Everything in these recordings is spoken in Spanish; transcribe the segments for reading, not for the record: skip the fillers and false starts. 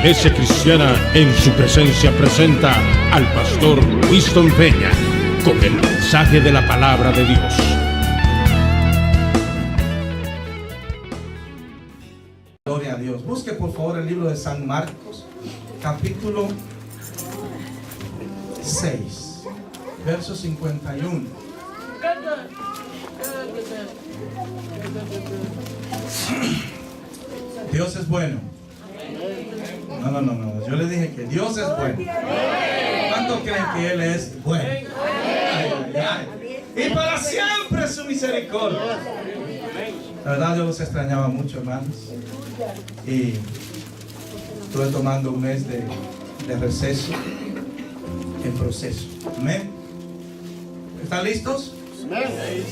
Iglesia Cristiana en su presencia presenta al pastor Winston Peña con el mensaje de la palabra de Dios. Gloria a Dios. Busque por favor el libro de San Marcos, capítulo 6, verso 51. Dios es bueno. No. Yo le dije que Dios es bueno. ¿Cuántos creen que Él es bueno? Y para siempre su misericordia. La verdad yo los extrañaba mucho, hermanos. Y estuve tomando un mes de receso en proceso. Amén. ¿Están listos?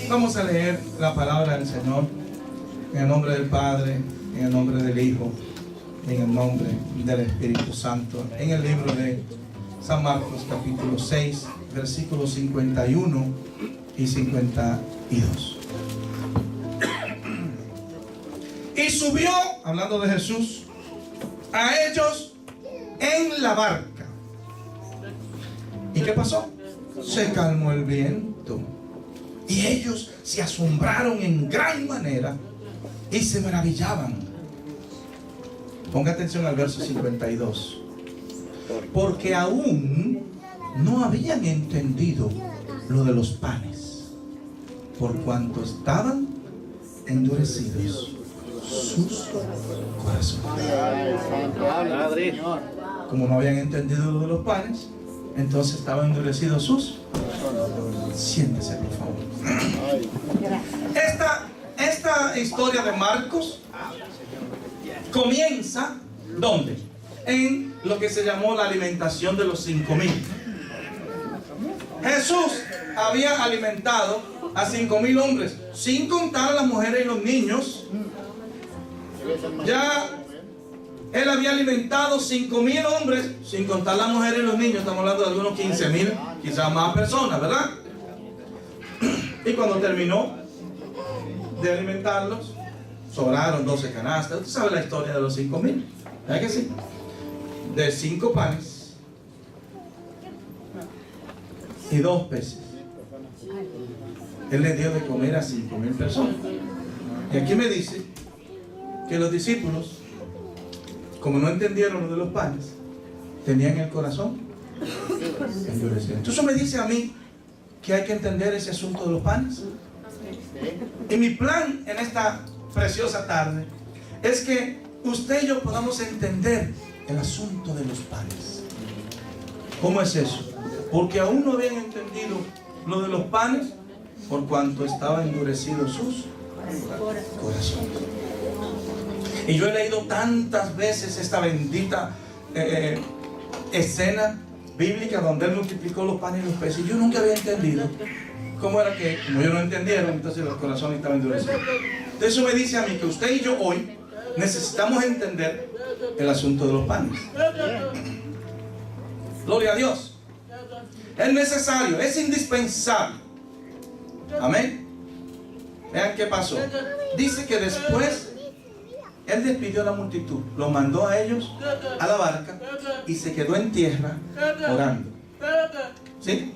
Vamos a leer la palabra del Señor en el nombre del Padre, en el nombre del Hijo, en el nombre del Espíritu Santo, en el libro de San Marcos capítulo 6 versículos 51 y 52. Y subió, hablando de Jesús, a ellos en la barca. ¿Y qué pasó? Se calmó el viento y ellos se asombraron en gran manera y se maravillaban. Ponga atención al verso 52. Porque aún no habían entendido lo de los panes, por cuanto estaban endurecidos sus corazones. Como no habían entendido lo de los panes, entonces estaban endurecidos sus. Siéntese, por favor. Esta historia de Marcos comienza, ¿dónde? En lo que se llamó la alimentación de los 5,000. Jesús había alimentado a 5,000 hombres, sin contar a las mujeres y los niños. Ya Él había alimentado 5,000 hombres, sin contar las mujeres y los niños. Estamos hablando de algunos 15,000, quizás más personas, ¿verdad? Y cuando terminó de alimentarlos, sobraron 12 canastas. Usted sabe la historia de los 5,000, ¿verdad que sí? De 5 panes y 2 peces. Él le dio de comer a 5,000 personas. Y aquí me dice que los discípulos, como no entendieron lo de los panes, tenían el corazón endurecido. Entonces me dice a mí que hay que entender ese asunto de los panes. Y mi plan en esta preciosa tarde es que usted y yo podamos entender el asunto de los panes. ¿Cómo es eso? Porque aún no habían entendido lo de los panes, por cuanto estaban endurecidos sus corazones. Y yo he leído tantas veces esta bendita escena bíblica donde Él multiplicó los panes y los peces. Y yo nunca había entendido cómo era que, como ellos no entendieron, entonces los corazones estaban endurecidos. Entonces eso me dice a mí que usted y yo hoy necesitamos entender el asunto de los panes. Gloria a Dios. Es necesario, es indispensable. Amén. Vean qué pasó. Dice que después Él despidió a la multitud, los mandó a ellos a la barca y se quedó en tierra orando. ¿Sí?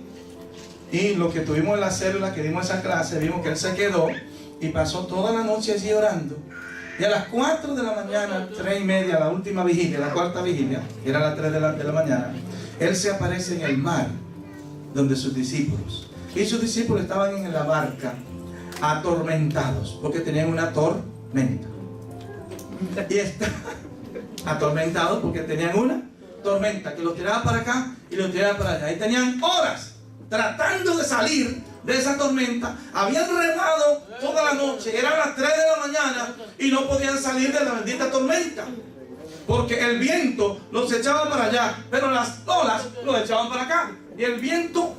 Y lo que tuvimos en la célula, que dimos esa clase, vimos que Él se quedó y pasó toda la noche allí orando. Y a las 4 de la mañana, 3:30, la última vigilia, la cuarta vigilia, que era las 3 de la mañana, Él se aparece en el mar, donde sus discípulos. Y sus discípulos estaban en la barca, atormentados, porque tenían una tormenta. Y estaban atormentados porque tenían una tormenta que los tiraba para acá y los tiraba para allá. Y tenían horas tratando de salir de esa tormenta. Habían remado toda la noche, eran las 3 de la mañana y no podían salir de la bendita tormenta, porque el viento los echaba para allá, pero las olas los echaban para acá. Y el viento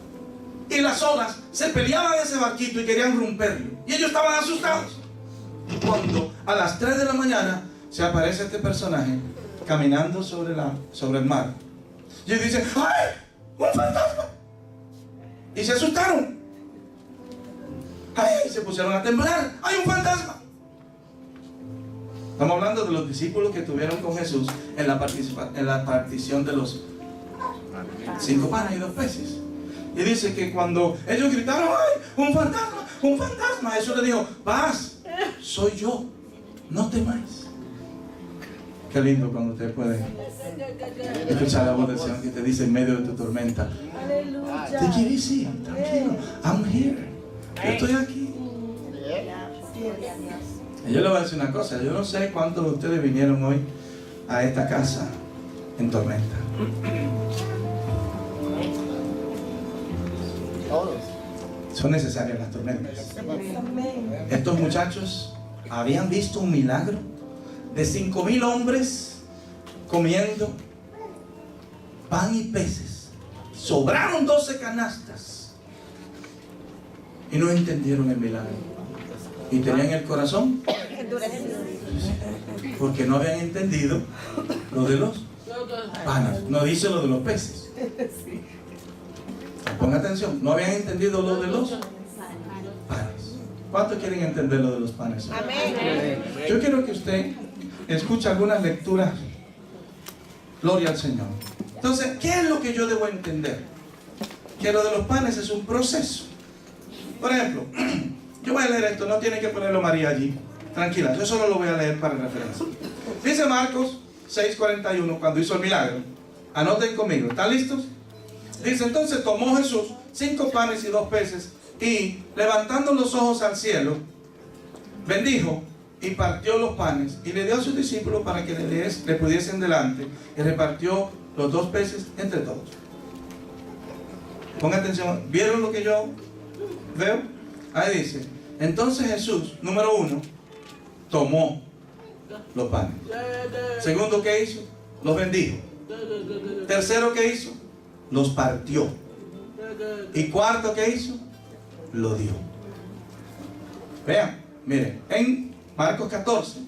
y las olas se peleaban en ese barquito y querían romperlo. Y ellos estaban asustados. Cuando a las 3 de la mañana se aparece este personaje caminando sobre el mar, y ellos dicen: ¡ay! ¡Un fantasma! Y se asustaron. ¡Ay! Se pusieron a temblar. ¡Hay un fantasma! Estamos hablando de los discípulos que estuvieron con Jesús en la partición de los 5 panes y 2 peces. Y dice que cuando ellos gritaron, ¡ay, un fantasma, un fantasma! Jesús le dijo, paz, soy yo, no temáis. Qué lindo cuando usted puede escuchar la voz del Señor que te dice en medio de tu tormenta, te quiero decir, tranquilo, I'm here, yo estoy aquí. Y yo le voy a decir una cosa, yo no sé cuántos de ustedes vinieron hoy a esta casa en tormenta. Son necesarias las tormentas. Estos muchachos habían visto un milagro de 5,000 hombres comiendo pan y peces. Sobraron 12 canastas y no entendieron el milagro. Y tenían el corazón porque no habían entendido lo de los panes. No dice lo de los peces. Ponga atención, no habían entendido lo de los panes. ¿Cuántos quieren entender lo de los panes? Amén. Yo quiero que usted escuche algunas lecturas. Gloria al Señor. Entonces, ¿qué es lo que yo debo entender? Que lo de los panes es un proceso. Por ejemplo, yo voy a leer esto, no tiene que ponerlo María allí. Tranquila, yo solo lo voy a leer para referencia. Dice Marcos 6:41, cuando hizo el milagro. Anoten conmigo, ¿están listos? Dice, entonces tomó Jesús 5 panes y 2 peces y levantando los ojos al cielo, bendijo y partió los panes y le dio a sus discípulos para que le pudiesen delante y repartió los 2 peces entre todos. Pongan atención, ¿vieron lo que yo veo? Ahí dice, entonces Jesús, número 1, tomó los panes. Segundo, ¿qué hizo? Los bendijo. Tercero, ¿qué hizo? Los partió. Y cuarto, ¿qué hizo? Lo dio. Vean, miren, en Marcos 14,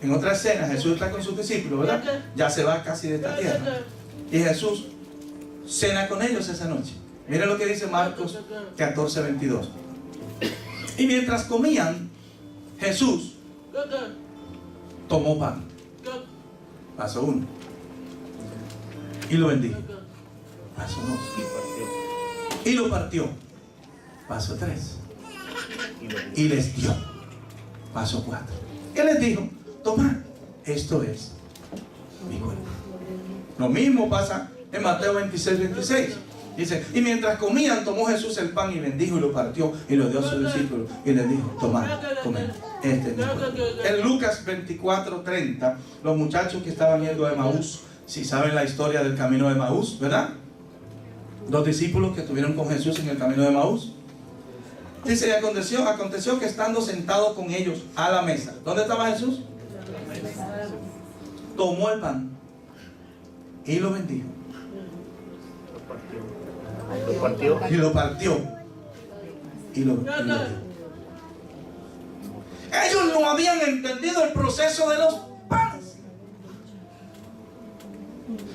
en otra escena, Jesús está con sus discípulos, ¿verdad? Ya se va casi de esta tierra. Y Jesús cena con ellos esa noche. Miren lo que dice Marcos 14:22. Y mientras comían, Jesús tomó pan. Paso 1. Y lo bendijo. Paso 2. Y lo partió. Paso 3. Y les dio. Paso 4. ¿Qué les dijo? Tomad, esto es mi cuerpo. Lo mismo pasa en Mateo 26:26. Dice, y mientras comían, tomó Jesús el pan y bendijo y lo partió y lo dio a sus discípulos y les dijo, tomad, comed, este es mi cuerpo. En Lucas 24:30, los muchachos que estaban yendo a Emaús, si saben la historia del camino de Emaús, ¿verdad? Los discípulos que estuvieron con Jesús en el camino de Emaús. Dice, y aconteció que estando sentado con ellos a la mesa. ¿Dónde estaba Jesús? Tomó el pan y lo bendijo. Y lo partió. Y lo dio. Ellos no habían entendido el proceso de los panes.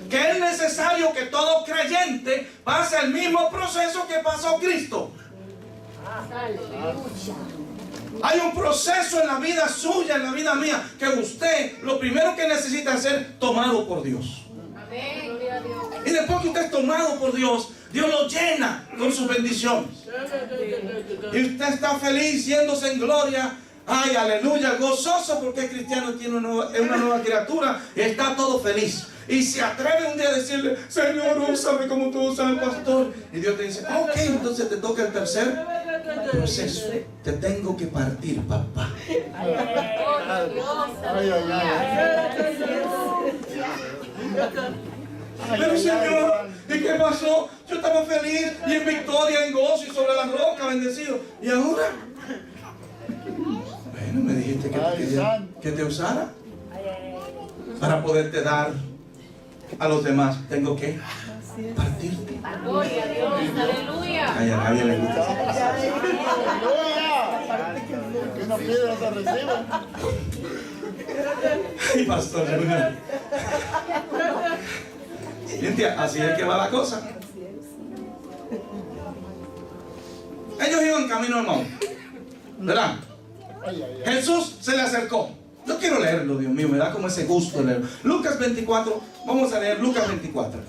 Que es necesario que todo creyente pase el mismo proceso que pasó Cristo. Hay un proceso en la vida suya, en la vida mía, que usted lo primero que necesita es ser tomado por Dios. Y después que usted es tomado por Dios, Dios lo llena con sus bendiciones. Y usted está feliz, yéndose en gloria. Ay, aleluya, gozoso porque el cristiano tiene es una nueva criatura y está todo feliz. Y se atreve un día a decirle, Señor, úsame como tú usas al pastor. Y Dios te dice, ok, entonces te toca el tercer proceso. Te tengo que partir, papá. Pero Señor, ¿y qué pasó? Yo estaba feliz y en victoria, en gozo y sobre la roca, bendecido. ¿Y ahora? Bueno, me dijiste que te quería que te usara para poderte dar a los demás. Tengo que partirte. Gloria a Dios, aleluya. Ay, a nadie le gusta. Que una piedra se reciba. Ay, pastor Junior. Cintia, así es que va la cosa. Ellos iban camino al monte, ¿verdad? Jesús se le acercó. Yo quiero leerlo, Dios mío, me da como ese gusto leerlo. Lucas 24, vamos a leer Lucas 24.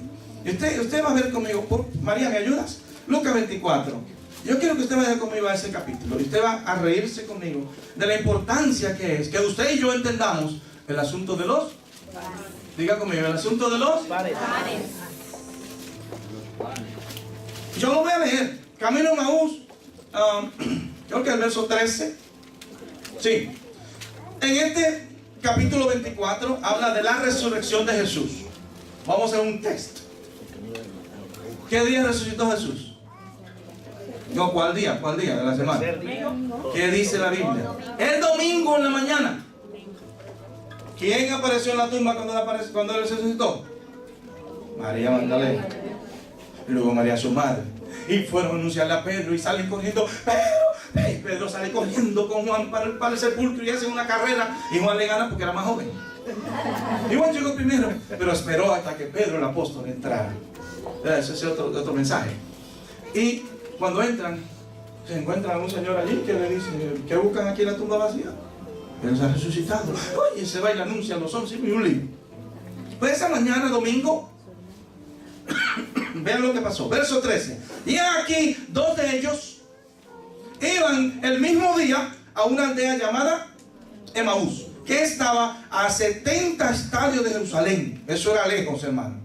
Y usted va a ver conmigo, María, ¿me ayudas? Lucas 24. Yo quiero que usted vaya conmigo a ese capítulo y usted va a reírse conmigo de la importancia que es que usted y yo entendamos el asunto de los panes. Diga conmigo, el asunto de los panes. Yo lo voy a leer. Camino a Maús, creo que el verso 13. Sí. En este capítulo 24 habla de la resurrección de Jesús. Vamos a ver un texto. ¿Qué día resucitó Jesús? No, ¿cuál día? ¿Cuál día de la semana? ¿Qué dice la Biblia? El domingo en la mañana. ¿Quién apareció en la tumba cuando él resucitó? María Magdalena. Y luego María su madre. Y fueron a anunciarle a Pedro y salen corriendo. Pedro sale corriendo con Juan para el sepulcro y hacen una carrera. Y Juan le gana porque era más joven. Y Juan llegó primero, pero esperó hasta que Pedro el apóstol entrara. Ese es otro mensaje. Y cuando entran, se encuentran a un señor allí que le dice: ¿qué buscan aquí en la tumba vacía? Él se ha resucitado. Oye, se va y le anuncia a los 11 y un lío. Pues esa mañana, domingo, vean lo que pasó. Verso 13. Y aquí, dos de ellos iban el mismo día a una aldea llamada Emaús, que estaba a 70 estadios de Jerusalén. Eso era lejos, hermano.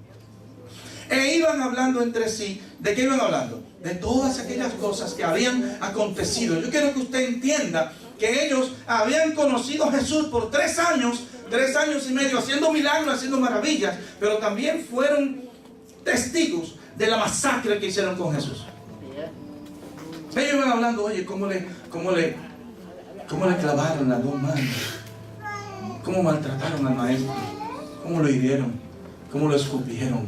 E iban hablando entre sí. ¿De qué iban hablando? De todas aquellas cosas que habían acontecido. Yo quiero que usted entienda que ellos habían conocido a Jesús por 3 años y medio, haciendo milagros, haciendo maravillas, pero también fueron testigos de la masacre que hicieron con Jesús. Ellos iban hablando: oye, cómo le clavaron las 2 manos, cómo maltrataron al maestro, cómo lo hirieron, cómo lo escupieron,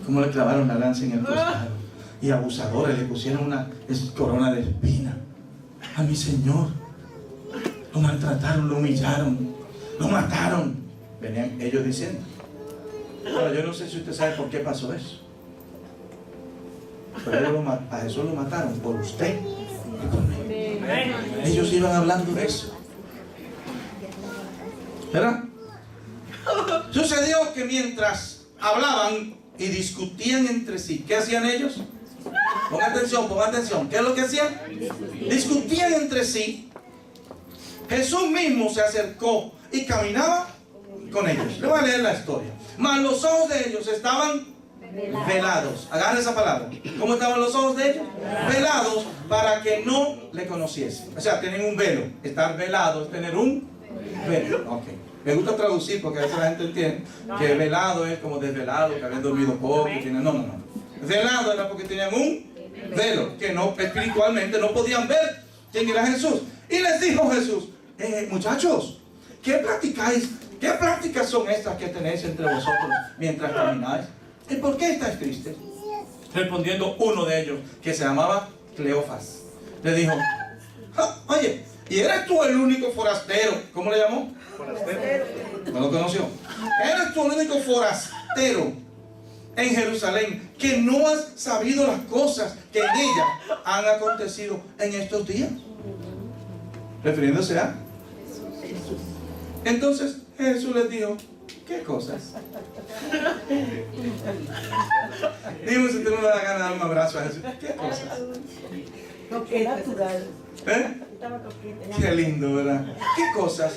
cómo le clavaron la lanza en el costado. Y abusadores le pusieron una corona de espina a mi Señor. Lo maltrataron, lo humillaron, lo mataron. Venían ellos diciendo. Ahora, yo no sé si usted sabe por qué pasó eso, pero a Jesús lo mataron por usted y por mí. Ellos iban hablando de eso, ¿verdad? Sucedió que mientras hablaban y discutían entre sí, ¿qué hacían ellos? Pongan atención. ¿Qué es lo que hacían? Discutían entre sí. Jesús mismo se acercó y caminaba con ellos. Le voy a leer la historia. Mas los ojos de ellos estaban velados. Agarra esa palabra. ¿Cómo estaban los ojos de ellos? Velados, para que no le conociesen. O sea, tienen un velo. Estar velado es tener un velo. Ok. Me gusta traducir porque a veces la gente entiende que velado es como desvelado, que habían dormido poco. No. Velado era porque tenían un velo, que no, espiritualmente no podían ver quién era Jesús. Y les dijo Jesús: muchachos, ¿qué practicáis? ¿Qué prácticas son estas que tenéis entre vosotros mientras camináis? ¿Y por qué estáis tristes? Respondiendo uno de ellos, que se llamaba Cleofas, le dijo: oye, ¿y eres tú el único forastero? ¿Cómo le llamó? Forastero. No lo conoció. ¿Eres tú el único forastero en Jerusalén que no has sabido las cosas que en ella han acontecido en estos días? Refiriéndose a Jesús. Entonces Jesús les dijo: ¿qué cosas? Dime si usted no le da ganas de dar un abrazo a Jesús. ¿Qué cosas? Lo que es natural. Qué lindo, ¿verdad? ¿Qué cosas?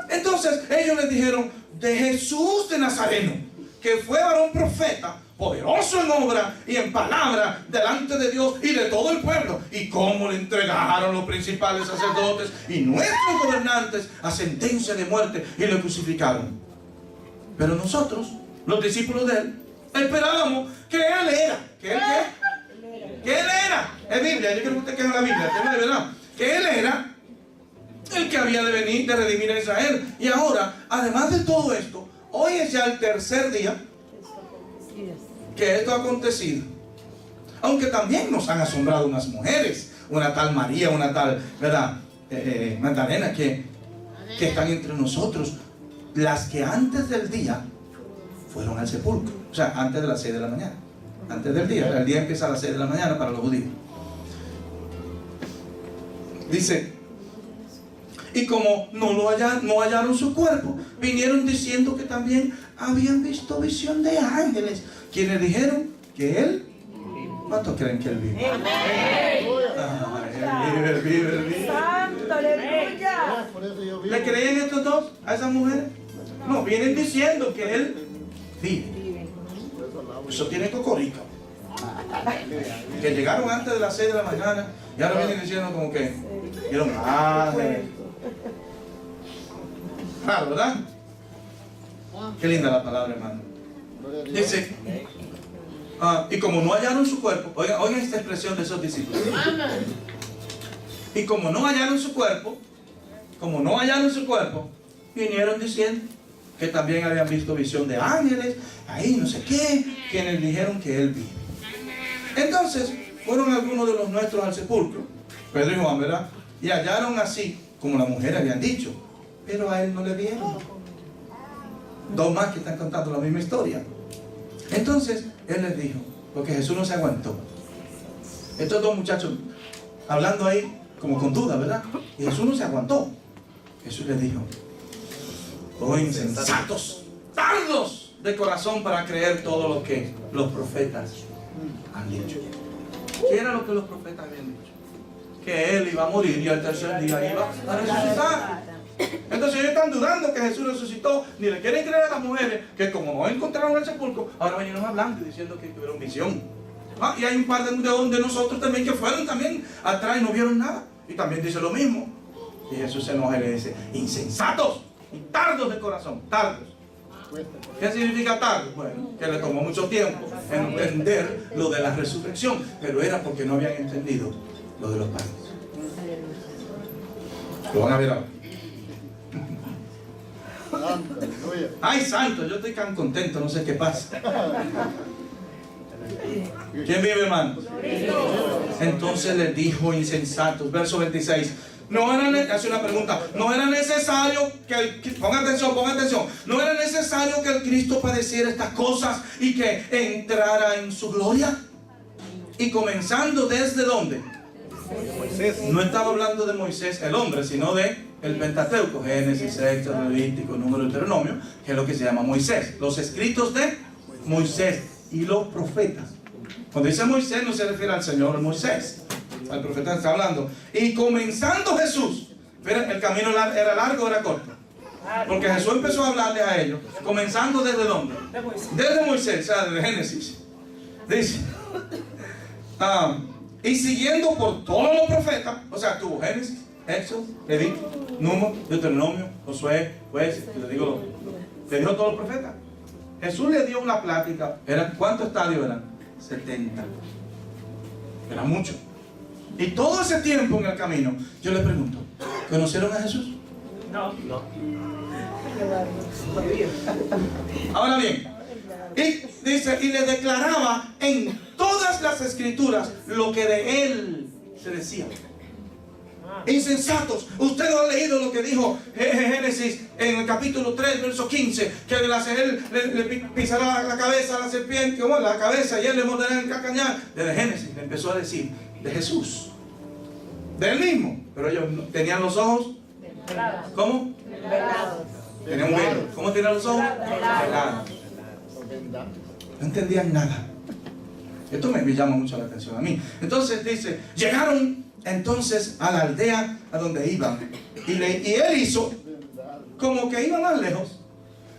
Entonces ellos les dijeron: de Jesús de Nazareno, que fue varón profeta, poderoso en obra y en palabra delante de Dios y de todo el pueblo, y cómo le entregaron los principales sacerdotes y nuestros gobernantes a sentencia de muerte y le crucificaron. Pero nosotros, los discípulos de él, esperábamos que él era. ¿Que él qué? Que él era. Es Biblia, yo quiero que usted quede en la Biblia, de verdad. Que él era el que había de venir, de redimir a Israel. Y ahora, además de todo esto, hoy es ya el 3er día que esto ha acontecido. Aunque también nos han asombrado unas mujeres, una tal María, una tal, ¿verdad? Magdalena, que están entre nosotros, las que antes del día fueron al sepulcro. O sea, antes de las 6 de la mañana. Antes del día. El día empieza a las 6 de la mañana para los judíos. Dice: Y como no hallaron su cuerpo, vinieron diciendo que también habían visto visión de ángeles, quienes dijeron que él, ¿cuántos creen que él vive? Él vive. ¡Santo, aleluya! Por eso yo vivo. ¿Le creían estos dos a esas mujeres? No, vienen diciendo que él vive. Eso tiene cocorico. Que llegaron antes de las 6 de la mañana y ahora vienen diciendo como que vieron ángeles. Claro, ¿verdad? Qué linda la palabra, hermano. Dice, y como no hallaron su cuerpo, oigan esta expresión de esos discípulos. Y como no hallaron su cuerpo, vinieron diciendo que también habían visto visión de ángeles, ahí no sé qué, quienes dijeron que él vive. Entonces, fueron algunos de los nuestros al sepulcro, Pedro y Juan, ¿verdad? Y hallaron así, como las mujeres habían dicho, pero a él no le vieron. Dos más que están contando la misma historia. Entonces, él les dijo, porque Jesús no se aguantó. Estos dos muchachos, hablando ahí, como con duda, ¿verdad? Y Jesús no se aguantó. Jesús les dijo, oh insensatos, tardos de corazón para creer todo lo que los profetas han dicho. ¿Qué era lo que los profetas habían dicho? Que él iba a morir y al tercer día iba a resucitar. Entonces ellos están dudando que Jesús resucitó, ni le quieren creer a las mujeres que como no encontraron el sepulcro, ahora vinieron hablando y diciendo que tuvieron visión. Y hay un par de nosotros también que fueron también atrás y no vieron nada. Y también dice lo mismo. Y Jesús se enoja y le dice, insensatos y tardos de corazón, tardos. ¿Qué significa tardo? Bueno, que le tomó mucho tiempo entender lo de la resurrección, pero era porque no habían entendido lo de los padres. Lo van a ver ahora. Ay, santo, yo estoy tan contento, no sé qué pasa. ¿Quién vive, hermano? Entonces les dijo insensatos, verso 26. Hace una pregunta. No era necesario que pongan atención. No era necesario que el Cristo padeciera estas cosas y que entrara en su gloria. Y comenzando desde ¿dónde? No estaba hablando de Moisés, el hombre, sino de el Pentateuco, Génesis, Éxodo, Levítico, Número, Deuteronomio, que es lo que se llama Moisés. Los escritos de Moisés y los profetas. Cuando dice Moisés no se refiere al Señor Moisés. El profeta está hablando. Y comenzando Jesús, ¿el camino era largo o era corto? Porque Jesús empezó a hablarle a ellos, comenzando desde ¿dónde? Desde Moisés, o sea, desde Génesis. Dice, y siguiendo por todos los profetas, o sea, tuvo Génesis, Éxodo, Levítico, Número, Deuteronomio, Josué, Jueces, le dijo todos los profetas. Jesús le dio una plática. ¿Cuántos estadios eran? 70. Era mucho. Y todo ese tiempo en el camino, yo le pregunto, ¿conocieron a Jesús? No. Ahora bien, y dice, y le declaraba en todas las escrituras lo que de él se decía. Insensatos, usted no ha leído lo que dijo Génesis en el capítulo 3, verso 15, que él le pisará la cabeza a la serpiente, como la cabeza, y él le morderá el calcañar. Desde Génesis le empezó a decir de Jesús, de él mismo, pero ellos tenían los ojos, ¿cómo? Tenían un velo. ¿Cómo tenían los ojos? Velados. No entendían nada. Esto me llama mucho la atención a mí. Entonces dice, llegaron entonces a la aldea a donde iban, y él hizo como que iba más lejos.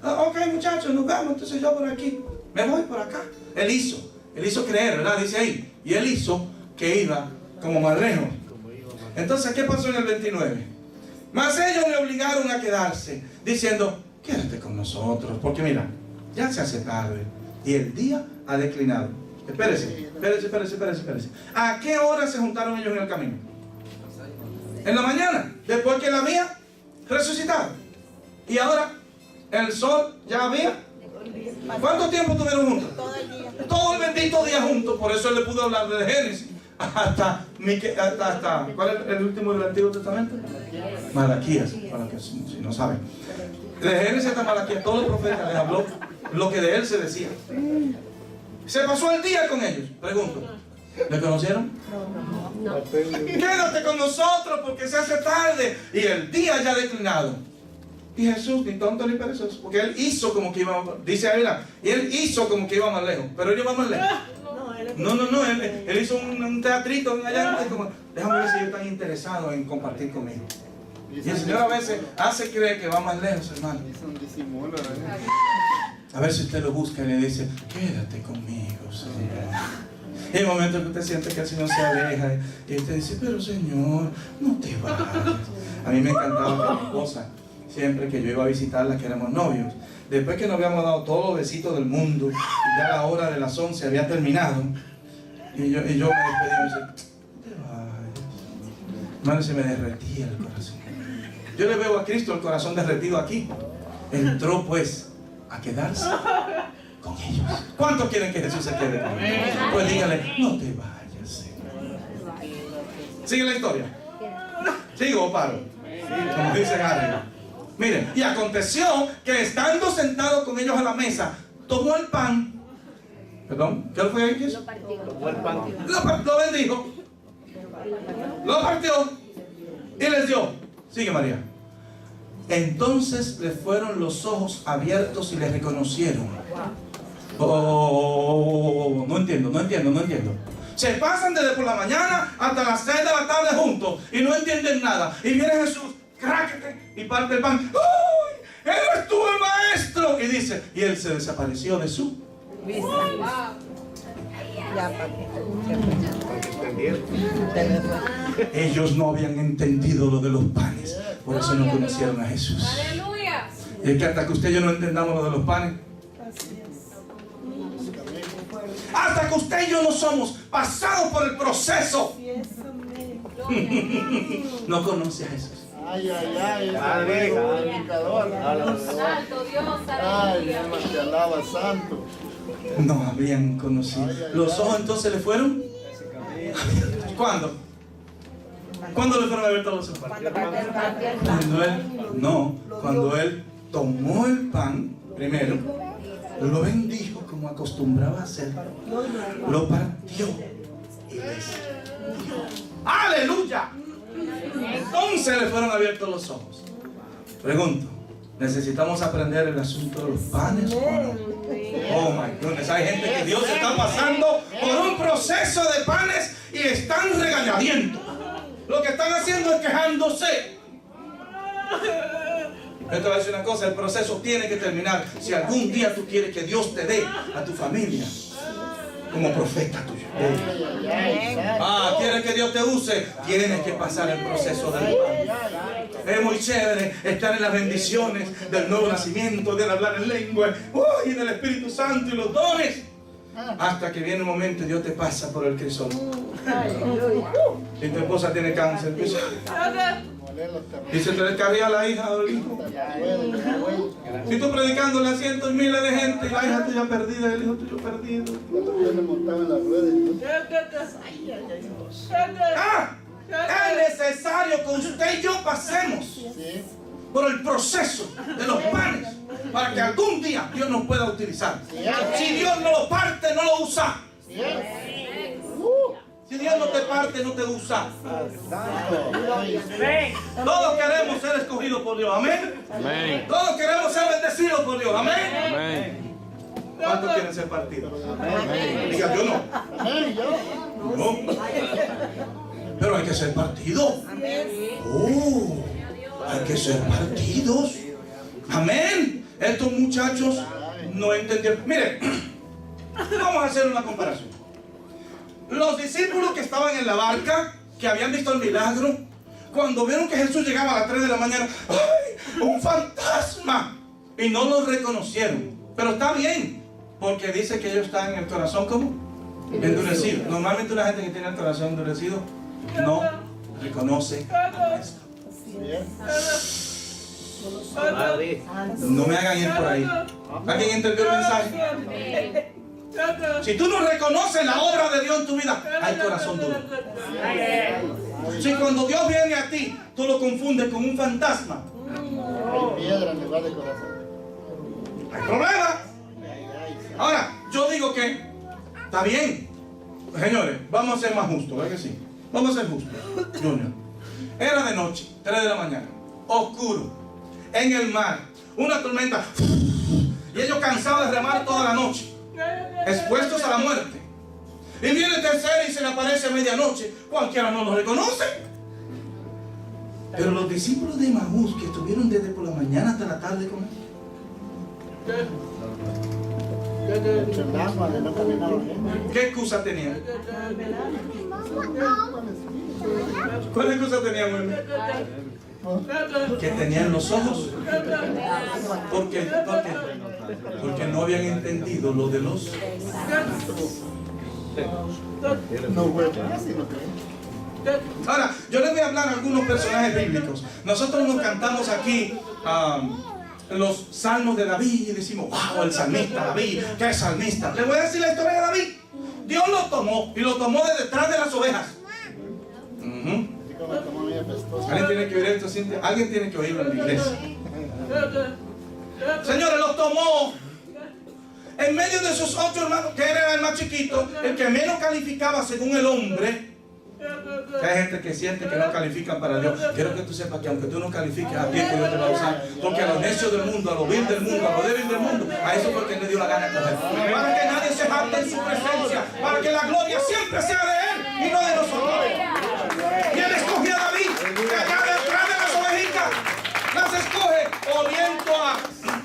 Ok, muchachos, nos vemos, entonces yo por aquí me voy por acá. Él hizo creer, ¿verdad? Dice ahí, y él hizo que iba como más lejos. Entonces, ¿qué pasó en el 29? Mas ellos le obligaron a quedarse, diciendo, quédate con nosotros, porque mira, ya se hace tarde y el día ha declinado. Espérese. ¿A qué hora se juntaron ellos en el camino? En la mañana, después que él había resucitado. Y ahora el sol ya había. ¿Cuánto tiempo tuvieron juntos? Todo el bendito día juntos. Por eso él le pudo hablar de Génesis hasta ¿cuál es el último del Antiguo Testamento? Malaquías, para que si no saben. De Génesis hasta Malaquías, todos los profetas les habló lo que de él se decía. Se pasó el día con ellos. Pregunto, ¿Le conocieron? No. Quédate con nosotros porque se hace tarde y el día ya ha declinado. Y Jesús, ni tonto ni perezoso, porque él hizo como que iba, dice ahí, y él hizo como que iba más lejos, pero él iba más lejos. No, él hizo un teatrito allá antes, como, déjame ver si ellos están interesados en compartir conmigo. Y el Señor a veces hace creer que va más lejos, hermano. Es un disimulo, ¿verdad? A ver si usted lo busca y le dice, quédate conmigo, Señor. Y hay momentos que usted siente que el Señor se aleja y usted dice, pero Señor, no te vayas. A mí me encantaba que mi esposa, siempre que yo iba a visitarla, que éramos novios, después que nos habíamos dado todos los besitos del mundo y ya la hora de las 11 había terminado, y yo me despedía y me decía, no te vayas. Hermano, se me derretía el corazón. Yo le veo a Cristo el corazón derretido aquí. Entró pues a quedarse con ellos. ¿Cuántos quieren que Jesús se quede con ellos? Pues dígale, no te vayas, Señor. Sigue la historia. ¿Sigo o paro? Como dice Harry. Miren, y aconteció que estando sentado con ellos a la mesa, tomó el pan. ¿Perdón? ¿Qué fue ahí? Lo partió. Lo bendijo. Lo partió y les dio. Sigue, María. Entonces les fueron los ojos abiertos y les reconocieron. No entiendo. Se pasan desde por la mañana hasta las 6 de la tarde juntos y no entienden nada. Y viene Jesús, cráquete, y parte el pan. ¡Uy! ¡Eres tú el maestro! Y dice, y él se desapareció de su Wow. Ellos no habían entendido lo de los panes, por eso no conocieron a Jesús. Aleluya. Y es que hasta que usted y yo no entendamos lo de los panes, hasta que usted y yo no somos pasados por el proceso, no conoce a Jesús. Ay, Padre, el indicador. Santo Dios, Ay, aleluya. alma te alaba, santo. No habían conocido. Los ojos entonces le fueron. ¿Cuándo? ¿Cuándo le fueron abiertos los ojos? Cuando él tomó el pan primero, lo bendijo como acostumbraba a hacer, lo partió y les dio. ¡Aleluya! Entonces le fueron abiertos los ojos. Pregunto, ¿necesitamos aprender el asunto de los panes o no? Oh my goodness, hay gente que Dios está pasando por un proceso de panes y están regañadientes. Lo que están haciendo es quejándose. Yo te voy a decir una cosa, el proceso tiene que terminar. Si algún día tú quieres que Dios te dé a tu familia como profeta tuyo. ¿Quieres que Dios te use? Tienes que pasar el proceso del pan. Es muy chévere estar en las bendiciones del nuevo nacimiento, del hablar en lengua, y del Espíritu Santo y los dones. Hasta que viene un momento y Dios te pasa por el crisol. Y tu esposa tiene cáncer. Y se te descarría a la hija o el hijo. Si tú predicándole a cientos y miles de gente y la hija tuya perdida y el hijo tuyo perdido. Yo le montaba en las ruedas. Es necesario que usted y yo pasemos Sí. por el proceso de los panes para que algún día Dios nos pueda utilizar. Si Dios no lo parte, no lo usa. Si Dios no te parte, no te usa. Todos queremos ser escogidos por Dios. Amén. Amén. Todos queremos ser bendecidos por Dios. Amén. Amén. ¿Cuántos quieren ser partidos? Diga, yo no. Amén, yo. No. Pero hay que ser partidos. Hay que ser partidos. Amén. Estos muchachos no entendieron. Mire, vamos a hacer una comparación. Los discípulos que estaban en la barca, que habían visto el milagro, cuando vieron que Jesús llegaba a las 3 de la mañana, ¡ay! ¡Un fantasma! Y no lo reconocieron. Pero está bien, porque dice que ellos están en el corazón como endurecido. Normalmente una gente que tiene el corazón endurecido no reconoce al maestro. No me hagan ir por ahí. ¿Alguien entendió el mensaje? Si tú no reconoces la obra de Dios en tu vida, hay corazón duro. Si cuando Dios viene a ti, tú lo confundes con un fantasma, Hay piedra en lugar de corazón. hay problema. Ahora, yo digo que está bien, señores, vamos a ser más justos, ¿verdad que sí? Vamos a ser justos, Junior. Era de noche, 3 de la mañana, oscuro, en el mar, una tormenta, y ellos cansados de remar toda la noche, expuestos a la muerte. Y viene el tercero y se le aparece a medianoche, cualquiera no lo reconoce. Pero los discípulos de Emaús, que estuvieron desde por la mañana hasta la tarde con él, ¿qué excusa tenían? ¿Cuál excusa tenían, hermano? Que tenían los ojos. ¿Por qué? Porque no habían entendido lo de los. No fue fácil, ¿no? Ahora, yo les voy a hablar a algunos personajes bíblicos. Nosotros nos cantamos aquí los salmos de David y decimos, wow, el salmista David, qué salmista. Les voy a decir la historia de David. Dios lo tomó y lo tomó de detrás de las ovejas. ¿Alguien tiene que oír esto? Alguien tiene que oírlo en la iglesia. Señores, lo tomó en medio de sus 8 hermanos, que era el más chiquito, el que menos calificaba según el hombre. Que hay gente que siente que no califican para Dios. Quiero que tú sepas que aunque tú no califiques, a tiempo Dios te va a usar. Porque a los necios del mundo, a los vil del mundo, a los débiles del mundo, a eso fue que le dio la gana de coger. Para que nadie se jacte en su presencia, para que la gloria siempre sea de Él y no de nosotros. Y Él escogió a David, que allá detrás de las ovejitas las escoge oliendo a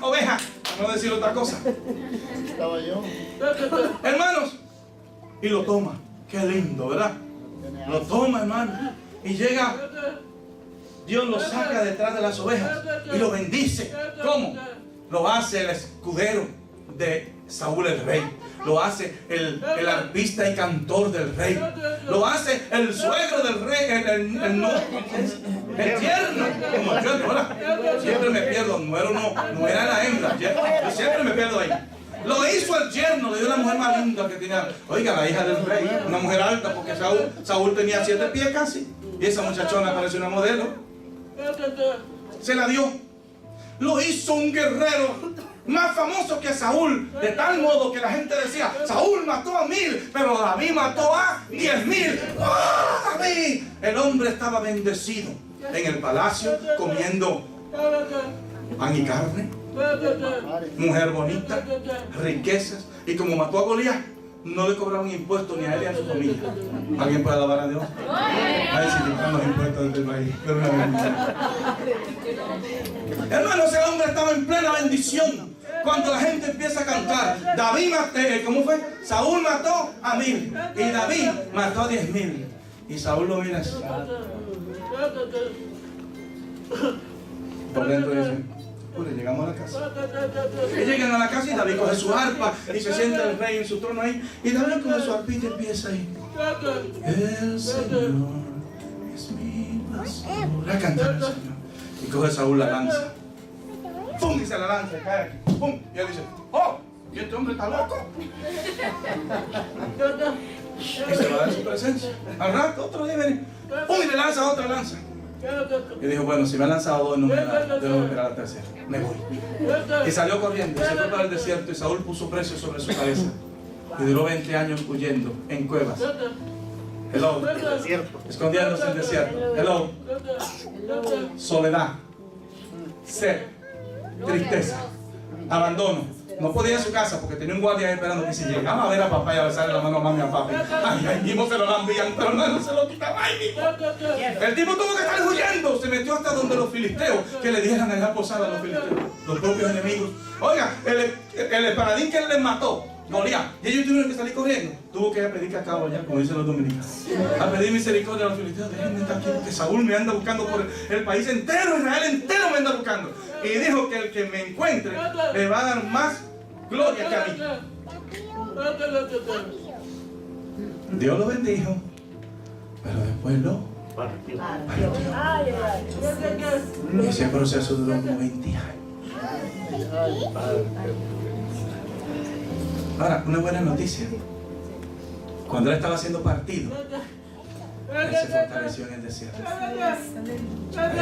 ovejas, para no decir otra cosa. Estaba yo. Hermanos, y lo toma. Qué lindo, ¿verdad? Lo toma, hermano, y llega, Dios lo saca detrás de las ovejas y lo bendice. ¿Cómo? Lo hace el escudero de Saúl el rey, lo hace el arpista y cantor del rey, lo hace el suegro del rey, el yerno, como yo, ¿verdad? Siempre me pierdo, no era la hembra, yo siempre me pierdo ahí. Lo hizo el yerno, le dio la mujer más linda que tenía. Oiga, la hija del rey, una mujer alta, porque Saúl tenía 7 pies casi. Y esa muchachona parece una modelo. Se la dio. Lo hizo un guerrero más famoso que Saúl, de tal modo que la gente decía, Saúl mató a 1000, pero David mató a 10.000. ¡Oh, David! El hombre estaba bendecido en el palacio, comiendo pan y carne, mujer bonita, riquezas, y como mató a Goliat, no le cobraron impuestos ni a él ni a su familia. ¿Alguien puede alabar a Dios? Ay, si quitan los impuestos del país. Hermanos, ese hombre estaba en plena bendición. Cuando la gente empieza a cantar, David mató, ¿cómo fue? Saúl mató a 1000 y David mató a 10.000. Y Saúl lo mira así. Por dentro dice, llegamos a la casa. Y llegan a la casa y David coge su arpa y se sienta el rey en su trono ahí. Y David coge su arpita y empieza ahí. El Señor es mi pastor. A cantar al Señor. Y coge Saúl la lanza. ¡Pum! Y se la lanza, cae aquí. ¡Pum! Y él dice, ¡oh! ¿Y este hombre está loco? Y se va de su presencia. Al rato, otro día viene. ¡Pum! Y le lanza otra lanza. Y dijo, bueno, si me ha lanzado 2 no me da, debo esperar a la tercera. Me voy. Y salió corriendo, y se fue para el desierto, y Saúl puso precio sobre su cabeza. Y duró 20 años huyendo en cuevas. Hello. Escondiéndose en el desierto. Hello. Soledad. Sed. Tristeza. Abandono. No podía ir a su casa porque tenía un guardia ahí esperando que si llegaba a ver a papá y a besarle la mano a mami y a papi. Ay, ahí mismo se lo lambían, pero no se lo quitaban. Ay, mismo. El tipo tuvo que estar huyendo. Se metió hasta donde los filisteos, que le dieran a la posada a los filisteos, los propios enemigos. Oiga, el paladín que él les mató, Goliat, y ellos tuvieron que salir corriendo. Tuvo que ir a pedir cacao allá, como dicen los dominicanos, a pedir misericordia a los filisteos. Déjenme estar aquí porque Saúl me anda buscando por el país entero, Israel entero me anda buscando. Y dijo que el que me encuentre le va a dar más gloria que a mí. Dios lo bendijo, pero después lo partió. Y ese proceso duró como 20 años. Ahora, una buena noticia. Cuando él estaba siendo partido, él se fortaleció en el desierto.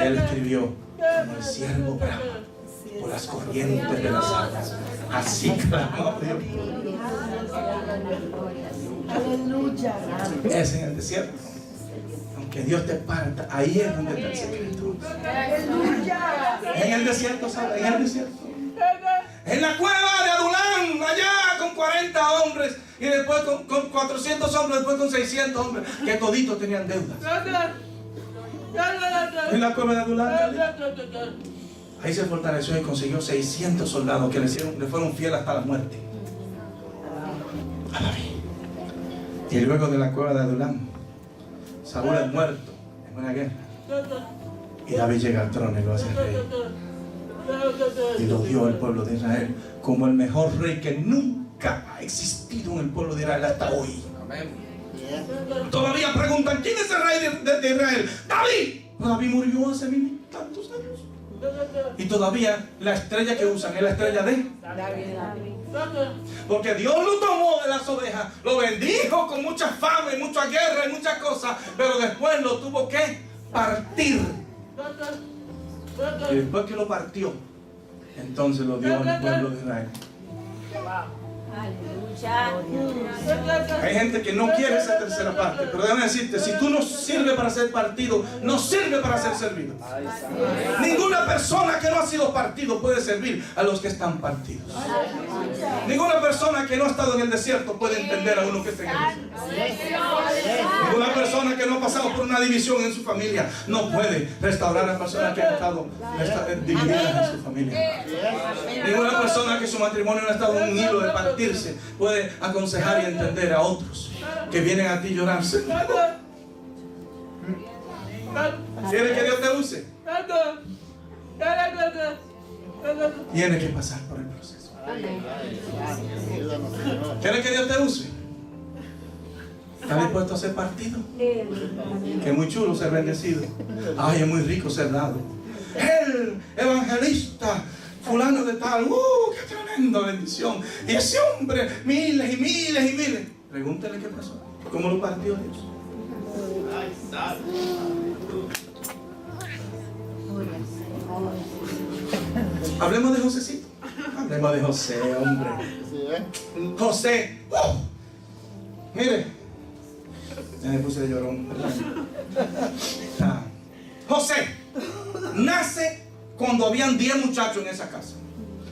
Él escribió, como el siervo bravo por las corrientes de las aguas. Así clamó Dios. Aleluya. Es en el desierto. Aunque Dios te parta, ahí es donde está el secreto. Aleluya. En el desierto, ¿sabes? En el desierto. En la cueva de Adulán, allá con 40 hombres. Y después con 400 hombres, después con 600 hombres. Que toditos tenían deudas. En la cueva de Adulán. Ahí se fortaleció y consiguió 600 soldados que le fueron fieles hasta la muerte. A David. Y luego de la cueva de Adulán, Saúl es muerto en una guerra. Y David llega al trono y lo hace rey. Y lo dio al pueblo de Israel como el mejor rey que nunca ha existido en el pueblo de Israel hasta hoy. Todavía preguntan, ¿quién es el rey de Israel? ¡David! Pero David murió hace 1000 y tantos años. Y todavía la estrella que usan es la estrella de David. Porque Dios lo tomó de las ovejas, lo bendijo con mucha fama y mucha guerra y muchas cosas, pero después lo tuvo que partir. Y después que lo partió, entonces lo dio al pueblo de Israel. Hay gente que no quiere esa tercera parte, pero déjame decirte, si tú no sirves para ser partido, no sirve para ser servido. Ninguna persona que no ha sido partido puede servir a los que están partidos. Ninguna persona que no ha estado en el desierto puede entender a uno que está en el desierto. Ninguna persona que no ha pasado por una división en su familia no puede restaurar a personas que han estado divididas en su familia. Ninguna persona que su matrimonio no ha estado en un hilo de partirse puede aconsejar y entender a otros que vienen a ti llorarse. ¿Quieres que Dios te use? Tiene que pasar por el proceso. ¿Quieres que Dios te use? ¿Estás dispuesto a ser partido? Que es muy chulo ser bendecido. Ay, es muy rico ser dado. El evangelista fulano de tal, qué tremenda bendición. Y ese hombre, miles y miles y miles. Pregúntale qué pasó. ¿Cómo lo partió Dios? Hablemos de Josecito. Hablemos de José, hombre. José. Mire. Ya me puse de llorón. José nace cuando habían 10 muchachos en esa casa.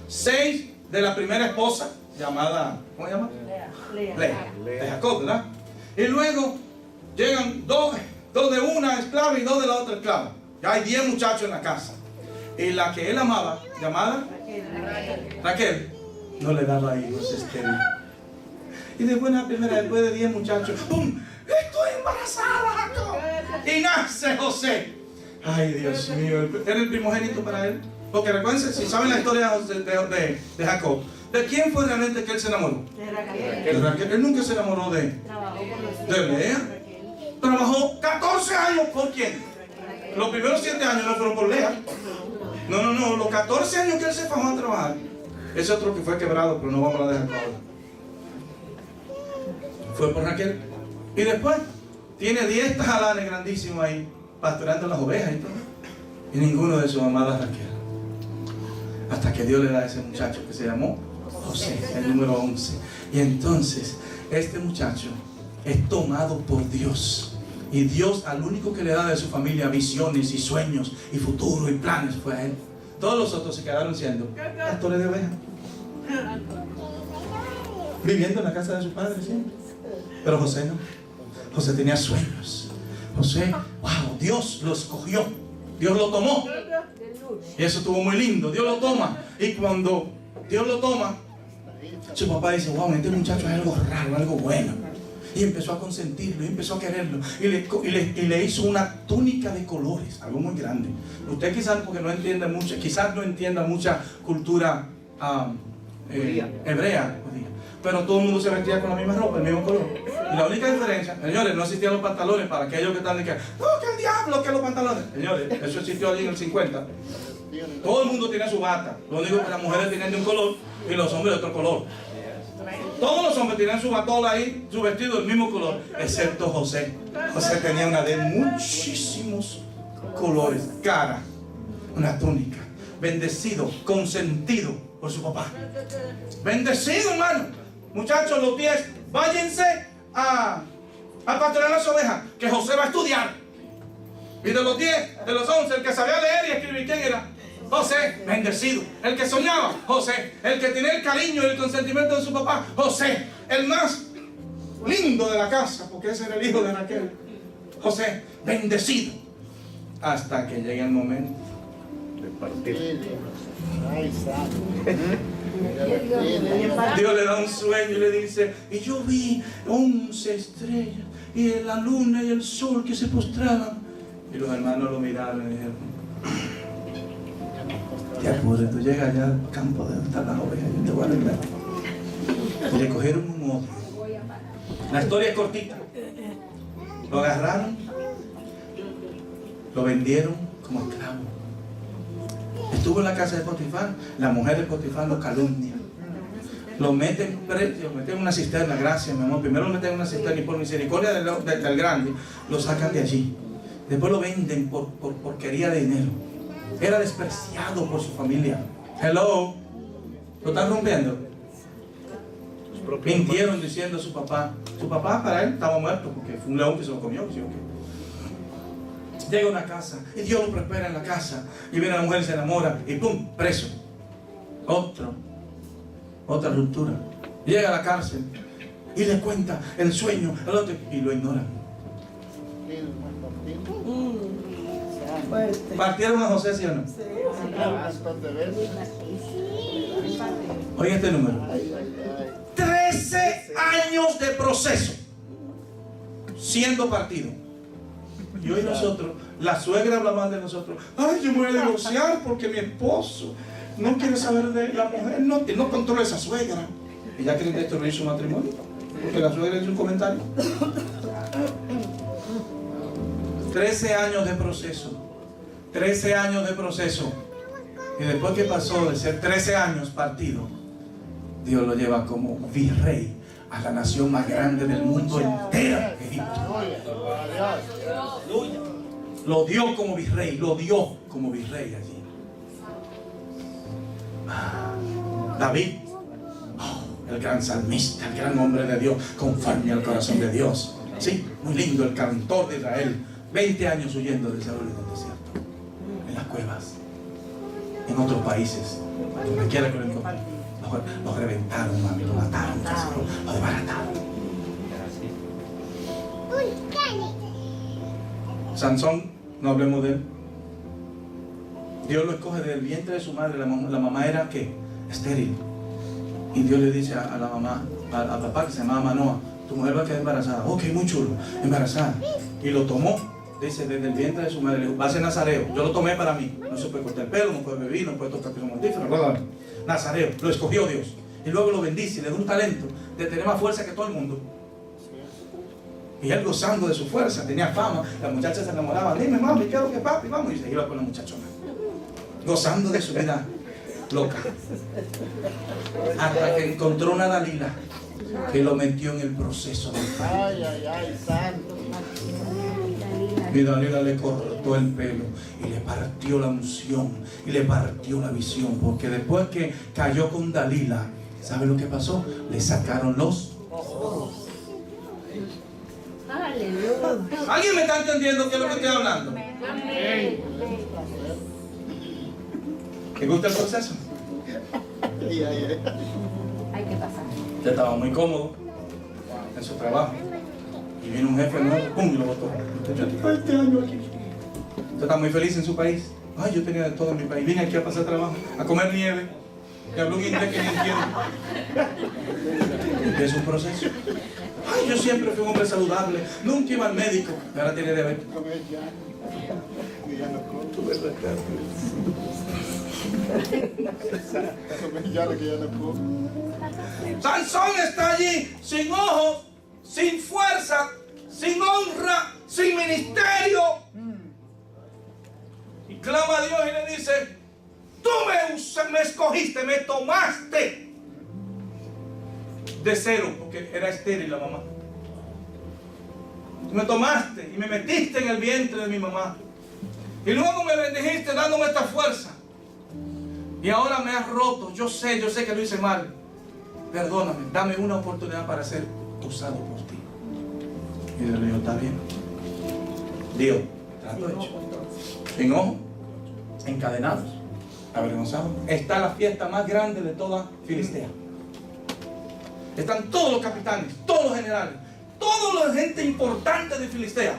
6 de la primera esposa llamada, ¿cómo se llama? Lea, de Jacob, ¿verdad? Y luego llegan 2 de una esclava y 2 de la otra esclava. Ya hay 10 muchachos en la casa. Y la que él amaba, llamada Raquel, no le daba hijos estériles. Y después después de 10 muchachos, ¡pum! ¡Estoy embarazada, Jacob! Y nace José. Ay, Dios mío, era el primogénito para él. Porque recuerden, si saben la historia de Jacob, ¿de quién fue realmente que él se enamoró? De Raquel. Él nunca se enamoró de Lea. Trabajó 14 años por quién. Los primeros 7 años no fueron por Lea. No, los 14 años que él se fajó a trabajar. Ese otro que fue quebrado, pero no vamos a dejar ahora. Fue por Raquel. Y después tiene 10 tajalanes grandísimos ahí, pastoreando las ovejas y todo. Y ninguno de sus amadas Raquel. Hasta que Dios le da a ese muchacho que se llamó José, el número 11. Y entonces, este muchacho es tomado por Dios. Y Dios al único que le da de su familia visiones y sueños y futuro y planes fue a él. Todos los otros se quedaron siendo pastores de ovejas. Viviendo en la casa de su padre siempre. Pero José no. José tenía sueños. José, wow, Dios lo escogió. Dios lo tomó. Y eso estuvo muy lindo. Dios lo toma. Y cuando Dios lo toma, su papá dice, wow, este muchacho es algo raro, algo bueno. Y empezó a consentirlo, y empezó a quererlo. Y le hizo una túnica de colores, algo muy grande. Usted quizás, porque no entiende mucho, quizás no entienda mucha cultura hebrea, pero todo el mundo se vestía con la misma ropa, el mismo color. Y la única diferencia, señores, no existían los pantalones para aquellos que están diciendo, no, que el diablo, que los pantalones. Señores, eso existió allí en el 50. Todo el mundo tenía su bata. Lo único que las mujeres tenían de un color y los hombres de otro color. Todos los hombres tenían su batola ahí, su vestido del mismo color, excepto José. José tenía una de muchísimos colores, cara, una túnica, bendecido, consentido por su papá. Bendecido, hermano. Muchachos, los 10, váyanse a pastorear las ovejas, que José va a estudiar. Y de los 10, de los 11, el que sabía leer y escribir, ¿quién era? José, bendecido. El que soñaba, José. El que tenía el cariño y el consentimiento de su papá, José. El más lindo de la casa, porque ese era el hijo de Raquel. José, bendecido. Hasta que llegue el momento De partir. Ay, santo. Dios le da un sueño y le dice: y yo vi 11 estrellas y la luna y el sol que se postraban. Y los hermanos lo miraron y dijeron: te apures, tú llegas allá al campo de donde están las ovejas, yo te voy a arreglar. Y le cogieron un odio. La historia es cortita. Lo agarraron, lo vendieron como esclavo. Estuvo en la casa de Potifar. La mujer de Potifar lo calumnia. Lo meten en una cisterna. Gracias, mi amor. Primero lo meten en una cisterna y por misericordia del grande lo sacan de allí. Después lo venden por porquería de dinero. Era despreciado por su familia. Hello. ¿Lo están rompiendo? Mintieron diciendo a su papá. Su papá para él estaba muerto porque fue un león que se lo comió. ¿Sí o qué? Llega a una casa y Dios lo prospera en la casa. Y viene la mujer, se enamora y ¡pum! Preso. Otra ruptura. Llega a la cárcel y le cuenta el sueño al otro y lo ignoran. Fuerte. ¿Partieron a José, sí o no? Bastante veces. Oye este número. 13 años de proceso siendo partido. Y hoy nosotros, la suegra habla mal de nosotros. Ay, yo me voy a divorciar porque mi esposo no quiere saber de la mujer, no controla esa suegra. Y ya quieren destruir su matrimonio porque la suegra hizo un comentario. 13 años de proceso. 13 años de proceso. Y después que pasó de ser 13 años partido, Dios lo lleva como virrey a la nación más grande del mundo entera, Egipto. Lo dio como virrey, allí. David, el gran salmista, el gran hombre de Dios, conforme al corazón de Dios. Sí, muy lindo, el cantor de Israel. 20 años huyendo de Saúl en el desierto, en las cuevas, en otros países, donde quiera que lo encontrara. Lo reventaron, mami, lo mataron, lo desbarataron. Sansón, no hablemos de él. Dios lo escoge del vientre de su madre. La mamá era, ¿qué? Estéril. Y Dios le dice a la mamá, al papá que se llamaba Manoa: tu mujer va a quedar embarazada. Ok, muy chulo, embarazada. Y lo tomó, dice, desde el vientre de su madre. Le dijo: va a ser nazareo. Yo lo tomé para mí. No se puede cortar el pelo, no puede beber, no puede tocar piso mortífero. Nazareo, lo escogió Dios. Y luego lo bendice y le da un talento de tener más fuerza que todo el mundo. Y él gozando de su fuerza, tenía fama. Las muchachas se enamoraban: dime, mami, ¿qué es lo que papi? Vamos. Y se iba con la muchachona, gozando de su vida loca. Hasta que encontró una Dalila que lo metió en el proceso. Ay, santo. Y Dalila le cortó el pelo y le partió la unción y le partió la visión. Porque después que cayó con Dalila, ¿sabe lo que pasó? Le sacaron los ojos. ¿Alguien me está entendiendo qué es lo que estoy hablando? ¿Te gusta el proceso? Hay que pasar. Usted estaba muy cómodo en su trabajo y vino un jefe nuevo, ¡pum! Y lo botó. Usted lleva este año aquí. Usted está muy feliz en su país. Ay, yo tenía de todo en mi país. Vine aquí a pasar trabajo, a comer nieve. Y hablo un inglés que ni entiendo. Es un proceso. Ay, yo siempre fui un hombre saludable. Nunca iba al médico. Y ahora tiene diabetes. Sansón está allí sin ojos, sin fuerza, sin honra, sin ministerio. Y clama a Dios y le dice: tú me escogiste, me tomaste de cero, porque era estéril la mamá. Tú me tomaste y me metiste en el vientre de mi mamá. Y luego me bendijiste dándome esta fuerza. Y ahora me has roto. Yo sé que lo hice mal. Perdóname, dame una oportunidad para ser usado por ti. Y Dios le dijo, está bien. Dios, trato hecho. Sin ojo, encadenados, avergonzados. Está la fiesta más grande de toda Filistea. Están todos los capitanes, todos los generales, toda la gente importante de Filistea.